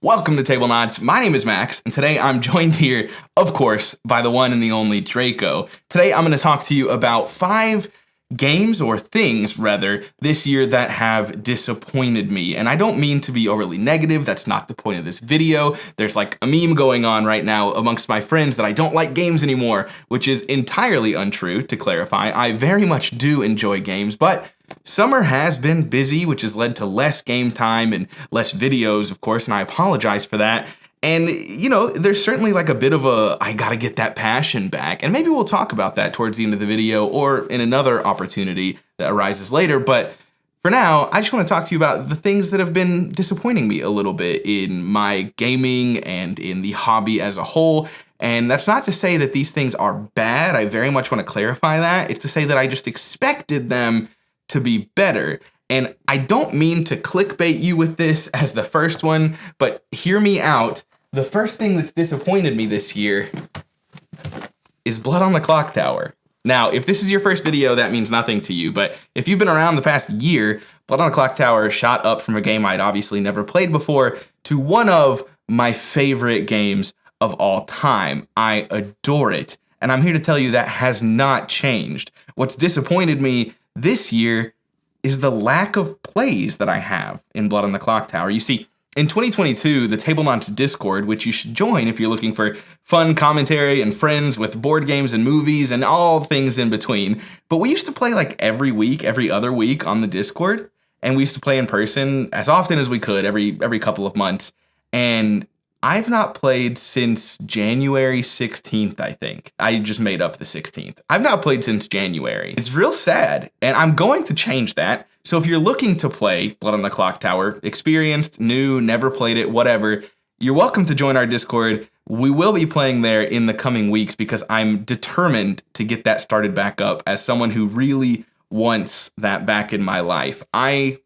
Welcome to Tablenauts. My name is Max, and today I'm joined here, of course, by the one and the only Draco. Today I'm going to talk to you about 5 games, or things rather, this year that have disappointed me. And I don't mean to be overly negative, that's not the point of this video. There's like a meme going on right now amongst my friends that I don't like games anymore, which is entirely untrue, to clarify. I very much do enjoy games, but summer has been busy, which has led to less game time and less videos, of course, and I apologize for that. And, you know, there's certainly like a bit of a, I gotta get that passion back. And maybe we'll talk about that towards the end of the video or in another opportunity that arises later. But for now, I just want to talk to you about the things that have been disappointing me a little bit in my gaming and in the hobby as a whole. And that's not to say that these things are bad. I very much want to clarify that. It's to say that I just expected them to be better. And I don't mean to clickbait you with this as the first one, but hear me out. The first thing that's disappointed me this year is Blood on the Clock Tower. Now, if this is your first video, that means nothing to you, but if you've been around the past year, Blood on the Clock Tower shot up from a game I'd obviously never played before to one of my favorite games of all time. I adore it, and I'm here to tell you that has not changed. What's disappointed me this year is the lack of plays that I have in Blood on the Clock Tower. You see, in 2022, the Tablenauts Discord, which you should join if you're looking for fun commentary and friends with board games and movies and all things in between. But we used to play like every week, every other week on the Discord. And we used to play in person as often as we could every couple of months. And I've not played since January 16th, I think. I just made up the 16th. I've not played since January. It's real sad, and I'm going to change that. So if you're looking to play Blood on the Clock Tower, experienced, new, never played it, whatever, you're welcome to join our Discord. We will be playing there in the coming weeks because I'm determined to get that started back up as someone who really wants that back in my life. I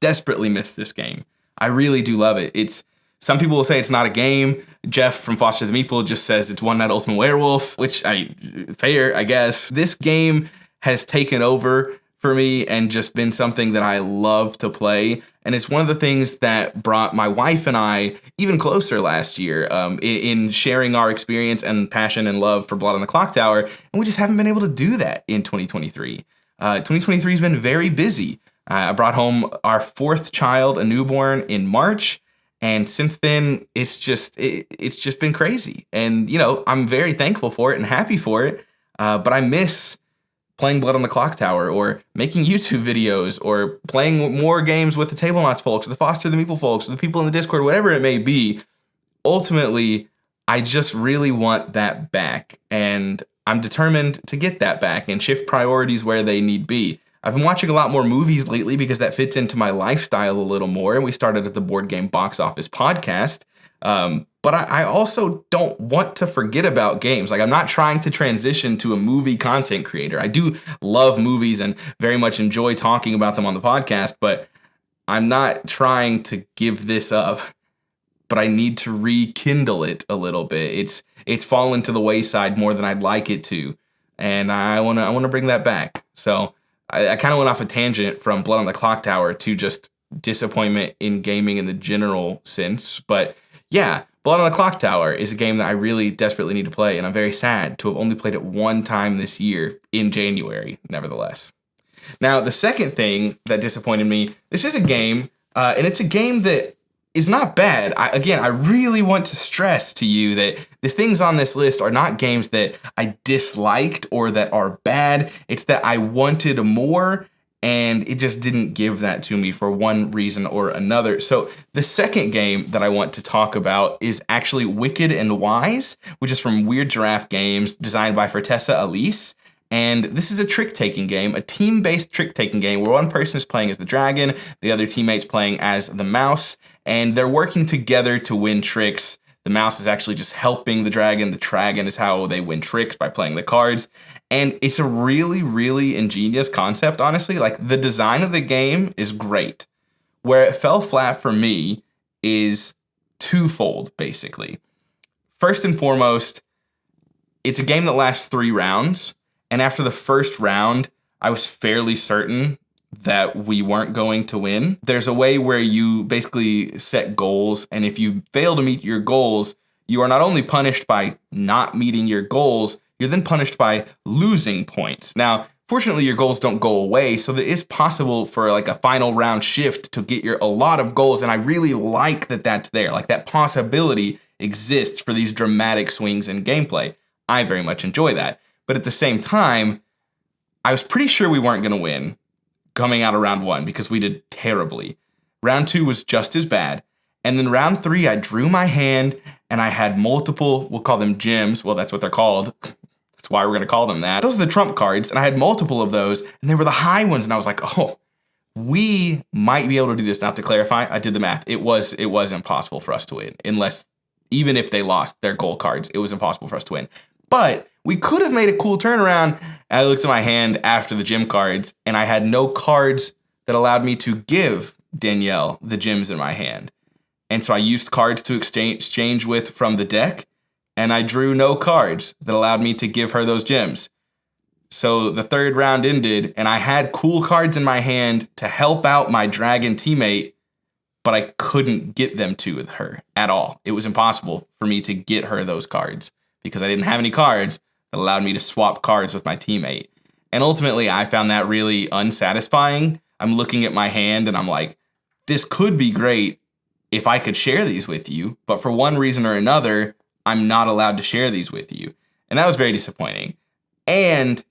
desperately miss this game. I really do love it. Some people will say it's not a game. Jeff from Foster the Meeple just says it's One Night Ultimate Werewolf, which fair, I guess. This game has taken over for me and just been something that I love to play. And it's one of the things that brought my wife and I even closer last year in sharing our experience and passion and love for Blood on the Clock Tower. And we just haven't been able to do that in 2023. 2023 has been very busy. I brought home our 4th child, a newborn, in March. And since then, it's just been crazy. And, you know, I'm very thankful for it and happy for it. But I miss playing Blood on the Clock Tower or making YouTube videos or playing more games with the Tablenauts folks or the Foster the Meeple folks or the people in the Discord, whatever it may be. Ultimately, I just really want that back. And I'm determined to get that back and shift priorities where they need be. I've been watching a lot more movies lately because that fits into my lifestyle a little more. And we started at the Board Game Box Office podcast. But I also don't want to forget about games. Like, I'm not trying to transition to a movie content creator. I do love movies and very much enjoy talking about them on the podcast, but I'm not trying to give this up. But I need to rekindle it a little bit. It's fallen to the wayside more than I'd like it to. And I wanna bring that back. So I kind of went off a tangent from Blood on the Clock Tower to just disappointment in gaming in the general sense. But yeah, Blood on the Clock Tower is a game that I really desperately need to play, and I'm very sad to have only played it one time this year in January, nevertheless. Now, the second thing that disappointed me, this is a game, and it's a game that is not bad. I really want to stress to you that the things on this list are not games that I disliked or that are bad. It's that I wanted more, and it just didn't give that to me for one reason or another. So the second game that I want to talk about is actually Wicked and Wise, which is from Weird Giraffe Games, designed by Fertessa Elise. And this is a trick-taking game, a team-based trick-taking game where one person is playing as the dragon, the other teammate's playing as the mouse, and they're working together to win tricks. The mouse is actually just helping the dragon is how they win tricks, by playing the cards. And it's a really, really ingenious concept, honestly. Like, the design of the game is great. Where it fell flat for me is twofold, basically. First and foremost, it's a game that lasts 3 rounds. And after the first round, I was fairly certain that we weren't going to win. There's a way where you basically set goals, and if you fail to meet your goals, you are not only punished by not meeting your goals, you're then punished by losing points. Now, fortunately, your goals don't go away, so it is possible for like a final round shift to get a lot of goals, and I really like that that's there. Like that possibility exists for these dramatic swings in gameplay. I very much enjoy that. But at the same time, I was pretty sure we weren't going to win coming out of round 1 because we did terribly. Round 2 was just as bad. And then round 3, I drew my hand and I had multiple, we'll call them gems. Well, that's what they're called. That's why we're going to call them that. Those are the trump cards, and I had multiple of those, and they were the high ones, and I was like, oh, we might be able to do this. Now, to clarify, I did the math. It was impossible for us to win, even if they lost their goal cards, it was impossible for us to win. But we could have made a cool turnaround. And I looked at my hand after the gem cards, and I had no cards that allowed me to give Danielle the gems in my hand. And so I used cards to exchange with from the deck, and I drew no cards that allowed me to give her those gems. So the third round ended, and I had cool cards in my hand to help out my dragon teammate, but I couldn't get them to her at all. It was impossible for me to get her those cards because I didn't have any cards that allowed me to swap cards with my teammate. And ultimately, I found that really unsatisfying. I'm looking at my hand, and I'm like, this could be great if I could share these with you, but for one reason or another, I'm not allowed to share these with you. And that was very disappointing. And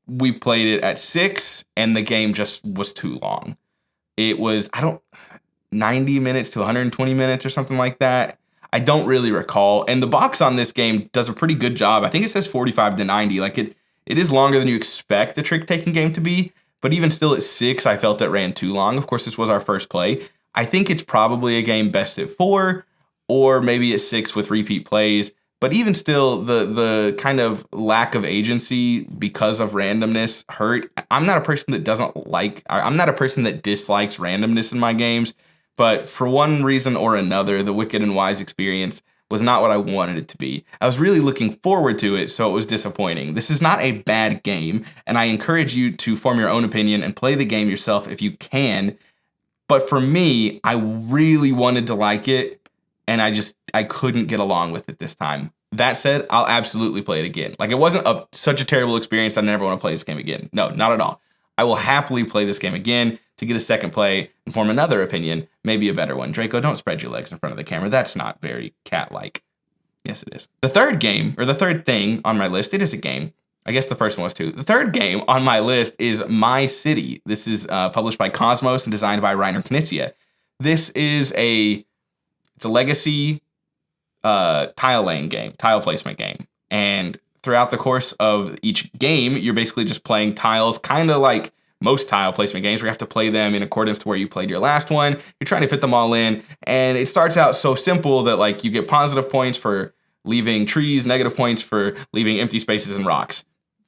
we played it at 6, and the game just was too long. It was, 90 minutes to 120 minutes or something like that. I don't really recall. And the box on this game does a pretty good job. I think it says 45 to 90. Like it is longer than you expect the trick-taking game to be, but even still at 6, I felt it ran too long. Of course, this was our first play. I think it's probably a game best at 4 or maybe at 6 with repeat plays. But even still, the kind of lack of agency because of randomness hurt. I'm not a person that dislikes randomness in my games, but for one reason or another, the Wicked and Wise experience was not what I wanted it to be. I was really looking forward to it, so it was disappointing. This is not a bad game, and I encourage you to form your own opinion and play the game yourself if you can. But for me, I really wanted to like it, and I couldn't get along with it this time. That said, I'll absolutely play it again. Like, it wasn't such a terrible experience that I never want to play this game again. No, not at all. I will happily play this game again to get a second play and form another opinion, maybe a better one. Draco, don't spread your legs in front of the camera. That's not very cat-like. Yes, it is. The third game, or the third thing on my list, it is a game. I guess the first one was too. The third game on my list is My City. This is published by Cosmos and designed by Reiner Knizia. This is it's a legacy tile placement game. And throughout the course of each game, you're basically just playing tiles, kind of like most tile placement games where you have to play them in accordance to where you played your last one. You're trying to fit them all in. And it starts out so simple that like you get positive points for leaving trees, negative points for leaving empty spaces and rocks.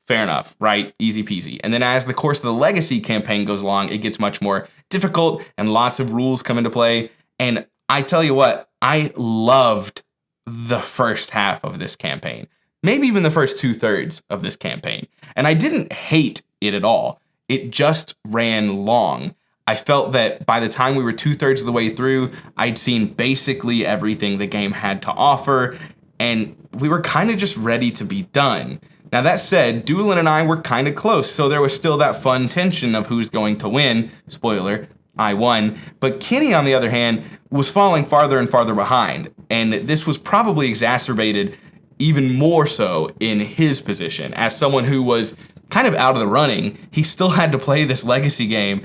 Fair enough, right? Easy peasy. And then as the course of the Legacy campaign goes along, it gets much more difficult and lots of rules come into play. And I tell you what, I loved the first half of this campaign. Maybe even the first 2/3 of this campaign. And I didn't hate it at all. It just ran long. I felt that by the time we were 2/3 of the way through, I'd seen basically everything the game had to offer, and we were kind of just ready to be done. Now that said, Doolin and I were kind of close, so there was still that fun tension of who's going to win. Spoiler, I won. But Kenny, on the other hand, was falling farther and farther behind, and this was probably exacerbated even more so in his position. As someone who was kind of out of the running, he still had to play this Legacy game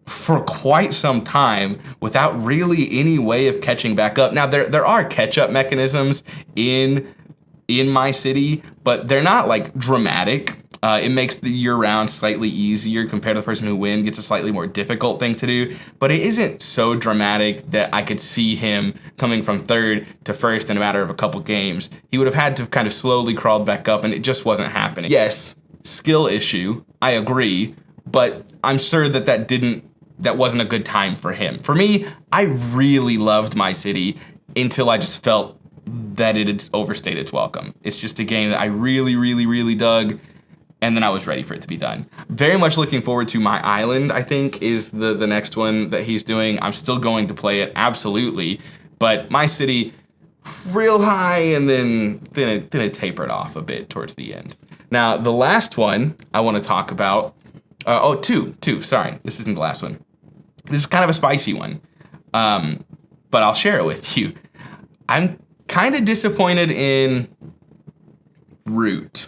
for quite some time without really any way of catching back up. Now, there are catch-up mechanisms in My City, but they're not like dramatic. It makes the year-round slightly easier compared to the person who wins, gets a slightly more difficult thing to do, but it isn't so dramatic that I could see him coming from third to first in a matter of a couple games. He would have had to kind of slowly crawl back up, and it just wasn't happening. Yes, skill issue, I agree, but I'm sure that wasn't a good time for him. For me, I really loved My City until I just felt that it had overstayed its welcome. It's just a game that I really, really, really dug. and then I was ready for it to be done. Very much looking forward to My Island, I think, is the next one that he's doing. I'm still going to play it, absolutely. But My City, real high, and then it tapered off a bit towards the end. Now, the last one I want to talk about, two, sorry. This isn't the last one. This is kind of a spicy one, but I'll share it with you. I'm kind of disappointed in Root.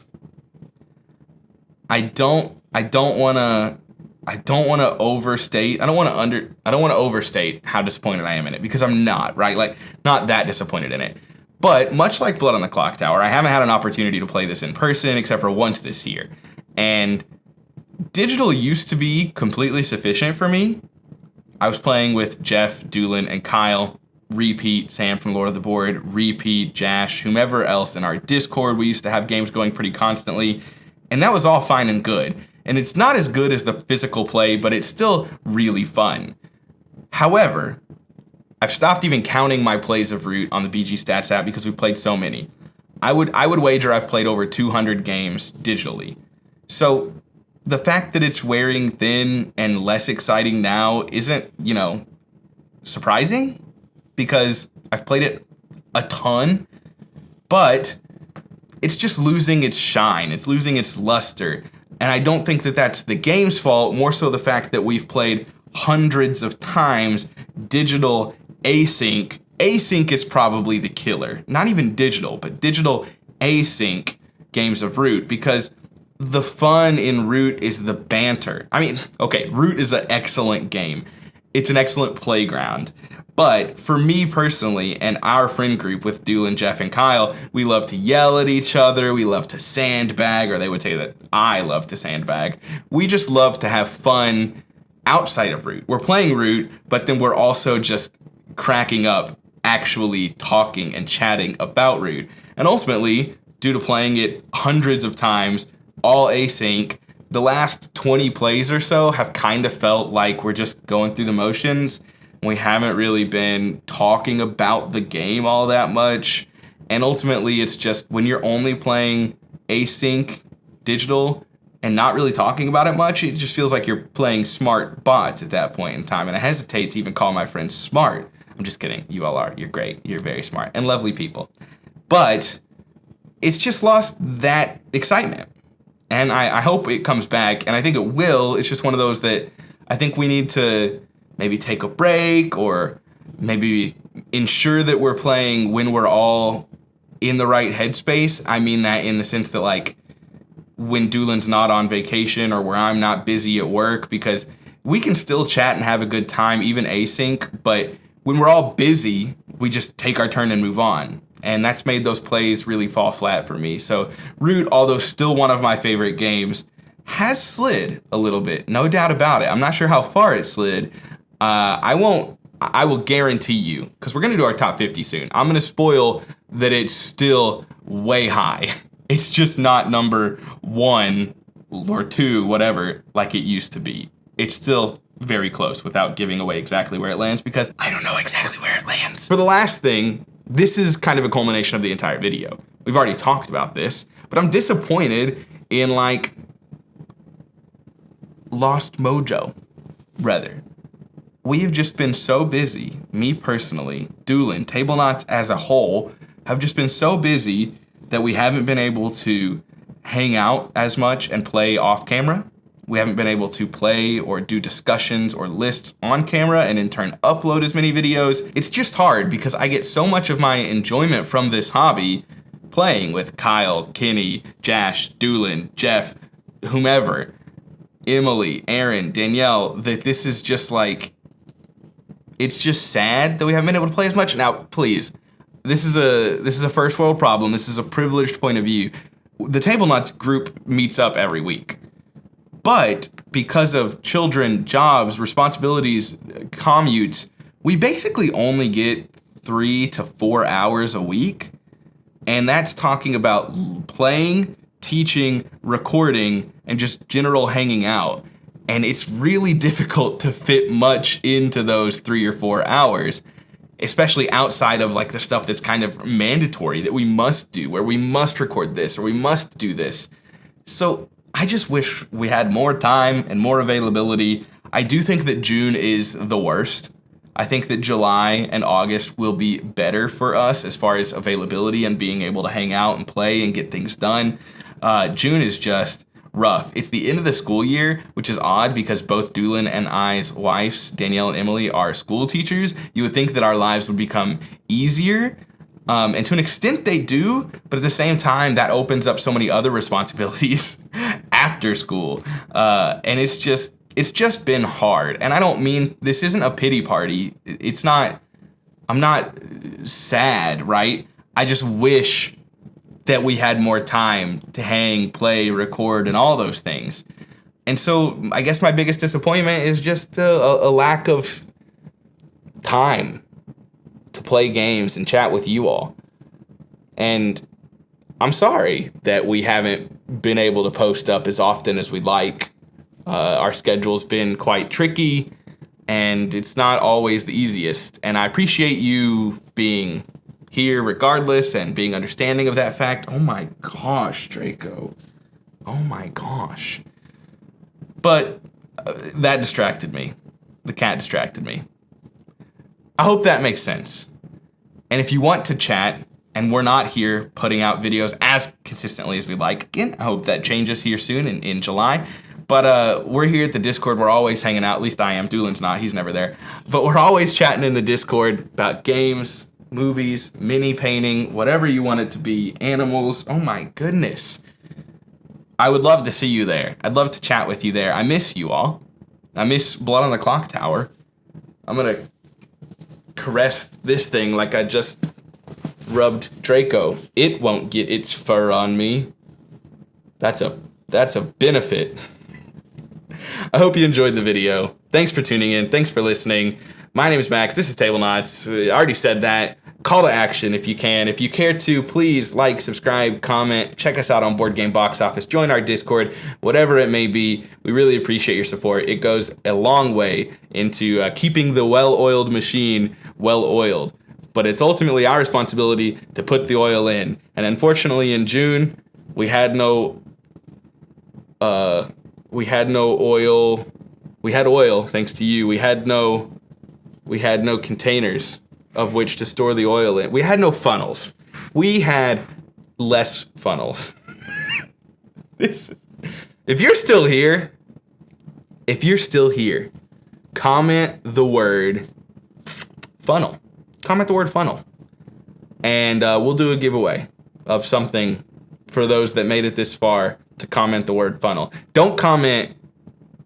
I don't want to overstate. I don't want to overstate how disappointed I am in it, because I'm not, right? Like, not that disappointed in it. But much like Blood on the Clock Tower, I haven't had an opportunity to play this in person except for once this year. And digital used to be completely sufficient for me. I was playing with Jeff, Doolin, and Kyle, repeat Sam from Lord of the Board, repeat Jash, whomever else in our Discord. We used to have games going pretty constantly, and that was all fine and good. And it's not as good as the physical play, but it's still really fun. However, I've stopped even counting my plays of Root on the BG Stats app because we've played so many. I would wager I've played over 200 games digitally. So the fact that it's wearing thin and less exciting now isn't, surprising, because I've played it a ton, but it's just losing its shine. It's losing its luster. And I don't think that that's the game's fault, more so the fact that we've played hundreds of times digital async. Async is probably the killer. Not even digital, but digital async games of Root, because the fun in Root is the banter. I mean, okay, Root is an excellent game. It's an excellent playground. But for me personally, and our friend group with Doolin, Jeff, and Kyle, we love to yell at each other. We love to sandbag, or they would say that I love to sandbag. We just love to have fun outside of Root. We're playing Root, but then we're also just cracking up, actually talking and chatting about Root. And ultimately, due to playing it hundreds of times, all async, the last 20 plays or so have kind of felt like we're just going through the motions. We haven't really been talking about the game all that much. And ultimately, it's just when you're only playing async digital and not really talking about it much, it just feels like you're playing smart bots at that point in time. And I hesitate to even call my friends smart. I'm just kidding. You all are. You're great. You're very smart and lovely people. But it's just lost that excitement. And I hope it comes back, and I think it will. It's just one of those that I think we need to maybe take a break, or maybe ensure that we're playing when we're all in the right headspace. I mean that in the sense that, like, when Doolin's not on vacation or where I'm not busy at work, because we can still chat and have a good time, even async, but when we're all busy, we just take our turn and move on. And that's made those plays really fall flat for me. So Root, although still one of my favorite games, has slid a little bit, no doubt about it. I'm not sure how far it slid. I will guarantee you, because we're going to do our top 50 soon. I'm going to spoil that it's still way high. It's just not number 1 or 2, whatever, like it used to be. It's still very close without giving away exactly where it lands, because I don't know exactly where it lands. For the last thing, this is kind of a culmination of the entire video. We've already talked about this, but I'm disappointed in, like, lost mojo, rather. We have just been so busy, me personally, Doolin, Tablenauts as a whole, have just been so busy that we haven't been able to hang out as much and play off camera. We haven't been able to play or do discussions or lists on camera and in turn upload as many videos. It's just hard because I get so much of my enjoyment from this hobby playing with Kyle, Kenny, Jash, Doolin, Jeff, whomever, Emily, Aaron, Danielle, that this is just like, it's just sad that we haven't been able to play as much. Now, please, this is a first world problem. This is a privileged point of view. The Tablenauts group meets up every week. But because of children, jobs, responsibilities, commutes, we basically only get 3 to 4 hours a week. And that's talking about playing, teaching, recording, and just general hanging out. And it's really difficult to fit much into those 3 or 4 hours, especially outside of like the stuff that's kind of mandatory that we must do, where we must record this or we must do this. So I just wish we had more time and more availability. I do think that June is the worst. I think that July and August will be better for us as far as availability and being able to hang out and play and get things done. June is just rough. It's the end of the school year, which is odd because both Doolin and I's wives, Danielle and Emily, are school teachers. You would think that our lives would become easier. And to an extent they do, but at the same time, that opens up so many other responsibilities after school. And it's just been hard. And I don't mean, this isn't a pity party. I'm not sad, right? I just wish that we had more time to hang, play, record, and all those things. And so I guess my biggest disappointment is just a lack of time to play games and chat with you all. And I'm sorry that we haven't been able to post up as often as we'd like. Our schedule's been quite tricky, and it's not always the easiest. And I appreciate you being here regardless and being understanding of that fact. Oh my gosh, Draco. Oh my gosh. But that distracted me. The cat distracted me. I hope that makes sense. And if you want to chat, and we're not here putting out videos as consistently as we'd like, again, I hope that changes here soon in July. But we're here at the Discord. We're always hanging out. At least I am. Doolin's not. He's never there. But we're always chatting in the Discord about games, movies, mini painting, whatever you want it to be, animals. Oh my goodness. I would love to see you there. I'd love to chat with you there. I miss you all. I miss Blood on the Clock Tower. I'm going to caress this thing like I just rubbed Draco. It won't get its fur on me. That's a benefit. I hope you enjoyed the video. Thanks for tuning in. Thanks for listening. My name is Max. This is Tablenauts. I already said that. Call to action if you can. If you care to, please like, subscribe, comment, check us out on Board Game Box Office, join our Discord, whatever it may be. We really appreciate your support. It goes a long way into keeping the well-oiled machine well-oiled. But it's ultimately our responsibility to put the oil in. And unfortunately, in June, we had no oil. We had oil thanks to you. We had no containers of which to store the oil in. We had no funnels. We had less funnels. If you're still here, comment the word funnel. Comment the word funnel. And we'll do a giveaway of something for those that made it this far to comment the word funnel. Don't comment,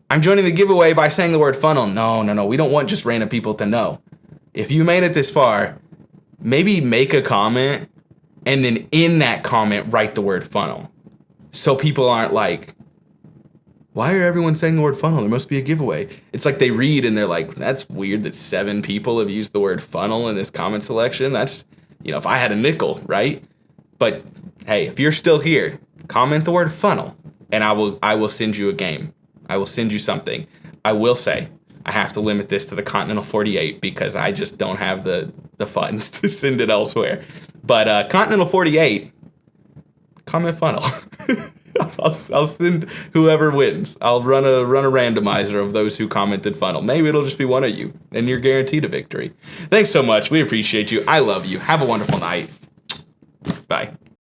I'm joining the giveaway by saying the word funnel. No. We don't want just random people to know. If you made it this far, maybe make a comment and then in that comment write the word funnel. So people aren't like, why are everyone saying the word funnel? There must be a giveaway. It's like they read and they're like, that's weird that 7 people have used the word funnel in this comment selection. That's, if I had a nickel, right? But hey, if you're still here, comment the word funnel and I will send you a game. I will send you something. I will say, I have to limit this to the Continental 48 because I just don't have the funds to send it elsewhere. But Continental 48, comment funnel. I'll send whoever wins. I'll run a randomizer of those who commented funnel. Maybe it'll just be one of you, and you're guaranteed a victory. Thanks so much. We appreciate you. I love you. Have a wonderful night. Bye.